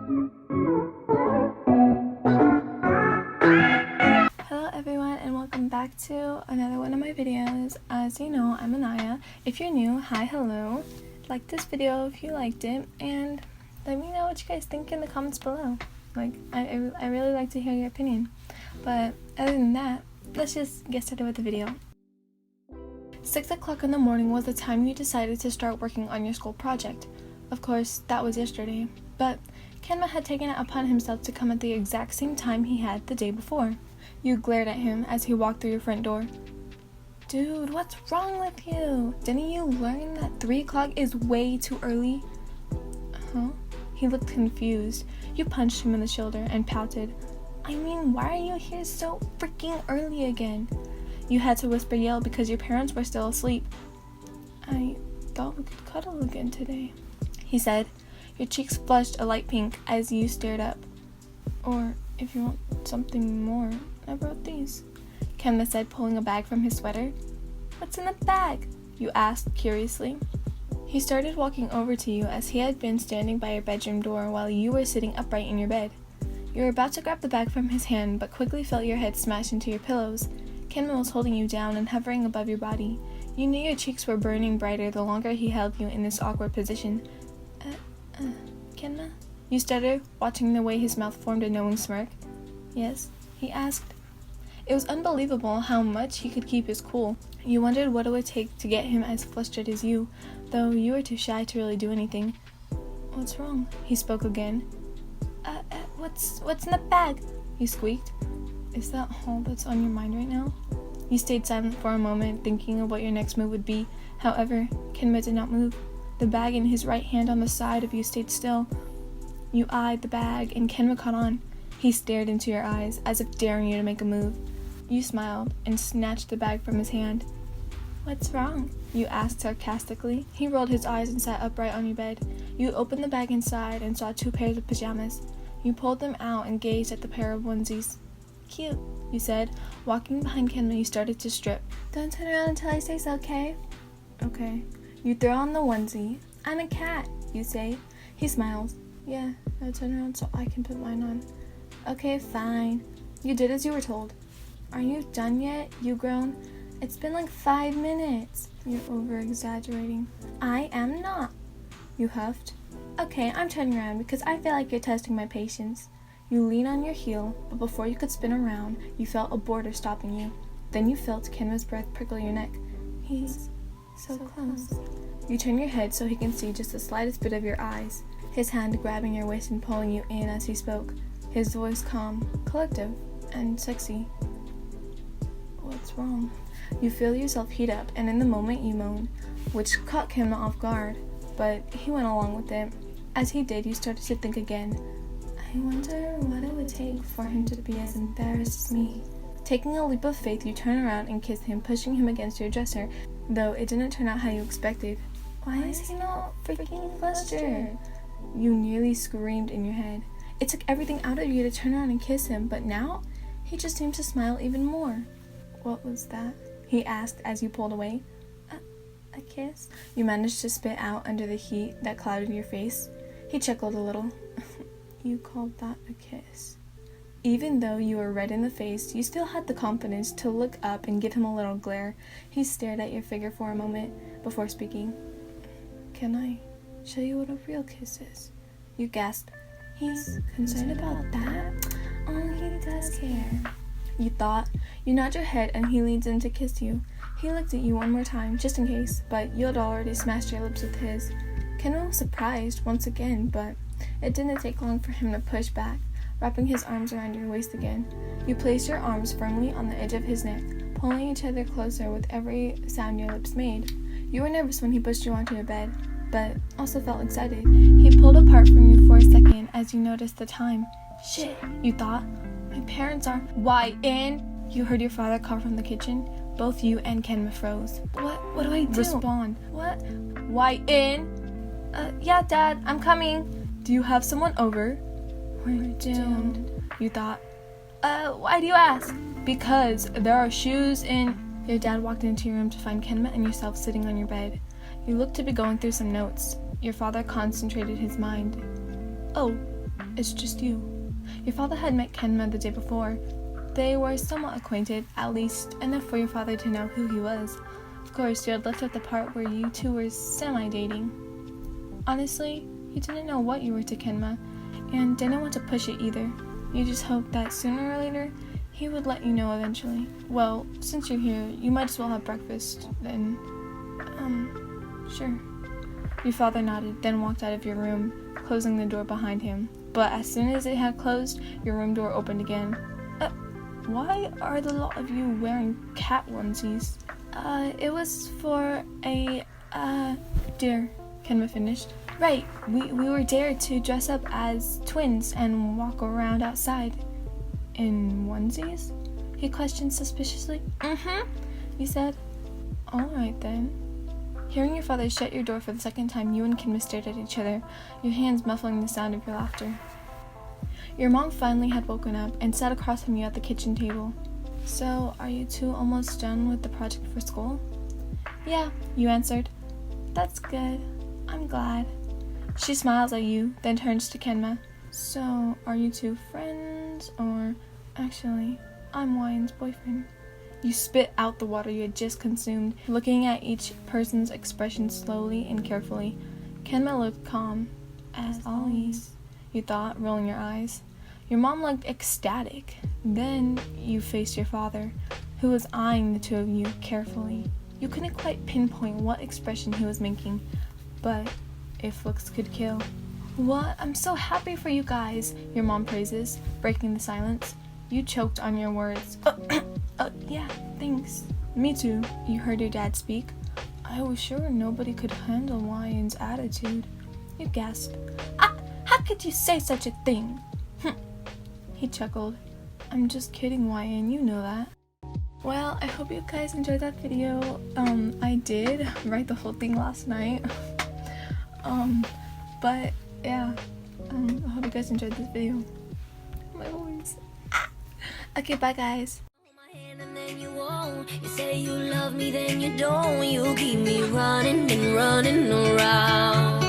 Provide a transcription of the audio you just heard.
Hello everyone and welcome back to another one of my videos. As you know, I'm Anaya. If you're new, hi, hello. Like this video if you liked it, and let me know what you guys think in the comments below. I really like to hear your opinion. But other than that, let's just get started with the video. 6 o'clock in the morning was the time you decided to start working on your school project. Of course, that was yesterday, but Kenma had taken it upon himself to come at the exact same time he had the day before. You glared at him as he walked through your front door. Dude, what's wrong with you? Didn't you learn that 3 o'clock is way too early? Huh? He looked confused. You punched him in the shoulder and pouted. I mean, why are you here so freaking early again? You had to whisper yell because your parents were still asleep. I thought we could cuddle again today, he said. Your cheeks flushed a light pink as you stared up. Or, if you want something more, I brought these, Kenma said, pulling a bag from his sweater. What's in the bag? You asked curiously. He started walking over to you as he had been standing by your bedroom door while you were sitting upright in your bed. You were about to grab the bag from his hand, but quickly felt your head smash into your pillows. Kenma was holding you down and hovering above your body. You knew your cheeks were burning brighter the longer he held you in this awkward position. Kenma? You stuttered, watching the way his mouth formed a knowing smirk. Yes, he asked. It was unbelievable how much he could keep his cool. You wondered what it would take to get him as flustered as you, though you were too shy to really do anything. What's wrong? He spoke again. What's in the bag? You squeaked. Is that all that's on your mind right now? You stayed silent for a moment, thinking of what your next move would be. However, Kenma did not move. The bag in his right hand on the side of you stayed still. You eyed the bag, and Kenma caught on. He stared into your eyes, as if daring you to make a move. You smiled, and snatched the bag from his hand. What's wrong? You asked sarcastically. He rolled his eyes and sat upright on your bed. You opened the bag inside and saw 2 pairs of pajamas. You pulled them out and gazed at the pair of onesies. Cute, you said. Walking behind Kenma, you started to strip. Don't turn around until I say so, okay? Okay. You throw on the onesie. I'm a cat, you say. He smiles. Yeah, now turn around so I can put mine on. Okay, fine. You did as you were told. Are you done yet? You groaned. It's been like 5 minutes. You're over-exaggerating. I am not. You huffed. Okay, I'm turning around because I feel like you're testing my patience. You lean on your heel, but before you could spin around, you felt a boarder stopping you. Then you felt Kenma's breath prickle your neck. He's so close. You turn your head so he can see just the slightest bit of your eyes, his hand grabbing your waist and pulling you in as he spoke, his voice calm, collective, and sexy. What's wrong? You feel yourself heat up, and in the moment you moan, which caught Kenma off guard, but he went along with it. As he did, you started to think again. I wonder what it would take for him to be as embarrassed as me. Taking a leap of faith, you turn around and kiss him, pushing him against your dresser, though it didn't turn out how you expected. Why is he not freaking flustered? You nearly screamed in your head. It took everything out of you to turn around and kiss him, but now he just seemed to smile even more. What was that? He asked as you pulled away. A kiss? You managed to spit out under the heat that clouded your face. He chuckled a little. You called that a kiss? Even though you were red in the face, you still had the confidence to look up and give him a little glare. He stared at your figure for a moment before speaking. Can I show you what a real kiss is? You gasped. He's concerned about that? Oh, he does care. You thought. You nod your head and he leans in to kiss you. He looked at you one more time, just in case, but you had already smashed your lips with his. Kenma was surprised once again, but it didn't take long for him to push back, wrapping his arms around your waist again. You placed your arms firmly on the edge of his neck, pulling each other closer with every sound your lips made. You were nervous when he pushed you onto your bed, but also felt excited. He pulled apart from you for a second as you noticed the time. Shit, you thought. My parents are... Why, in? You heard your father call from the kitchen. Both you and Kenma froze. What do I do? Respond. What? Why, in? Yeah, Dad, I'm coming. Do you have someone over? We're doomed, you thought. Why do you ask? Because there are shoes in... Your dad walked into your room to find Kenma and yourself sitting on your bed. You looked to be going through some notes. Your father concentrated his mind. Oh, It's just you. Your father had met Kenma the day before. They were somewhat acquainted, at least enough for your father to know who he was. Of course, you had left out the part where you two were semi-dating. Honestly, you didn't know what you were to Kenma, and didn't want to push it either. You just hoped that sooner or later, he would let you know eventually. Well, since you're here, you might as well have breakfast, then... sure. Your father nodded, then walked out of your room, closing the door behind him. But as soon as it had closed, your room door opened again. Why are the lot of you wearing cat onesies? It was for a, dare, Kenma finished. Right, we were dared to dress up as twins and walk around outside. In onesies? He questioned suspiciously. You said. Alright then. Hearing your father shut your door for the second time, you and Kenma stared at each other, your hands muffling the sound of your laughter. Your mom finally had woken up and sat across from you at the kitchen table. So, are you two almost done with the project for school? Yeah, you answered. That's good. I'm glad. She smiles at you, then turns to Kenma. So, are you two friends, or... Actually, I'm Wyan's boyfriend. You spit out the water you had just consumed, looking at each person's expression slowly and carefully. Kenma looked calm, as always, you thought, rolling your eyes. Your mom looked ecstatic. Then you faced your father, who was eyeing the two of you carefully. You couldn't quite pinpoint what expression he was making, but if looks could kill. What? I'm so happy for you guys, your mom praises, breaking the silence. You choked on your words. Yeah, thanks. Me too, you heard your dad speak. I was sure nobody could handle Wyan's attitude. You gasped. How could you say such a thing? He chuckled. I'm just kidding, Wyan, you know that. Well, I hope you guys enjoyed that video. I did write the whole thing last night. But yeah, I hope you guys enjoyed this video. My voice. Okay, bye guys. You say you love me, then you don't. You keep me running and running around.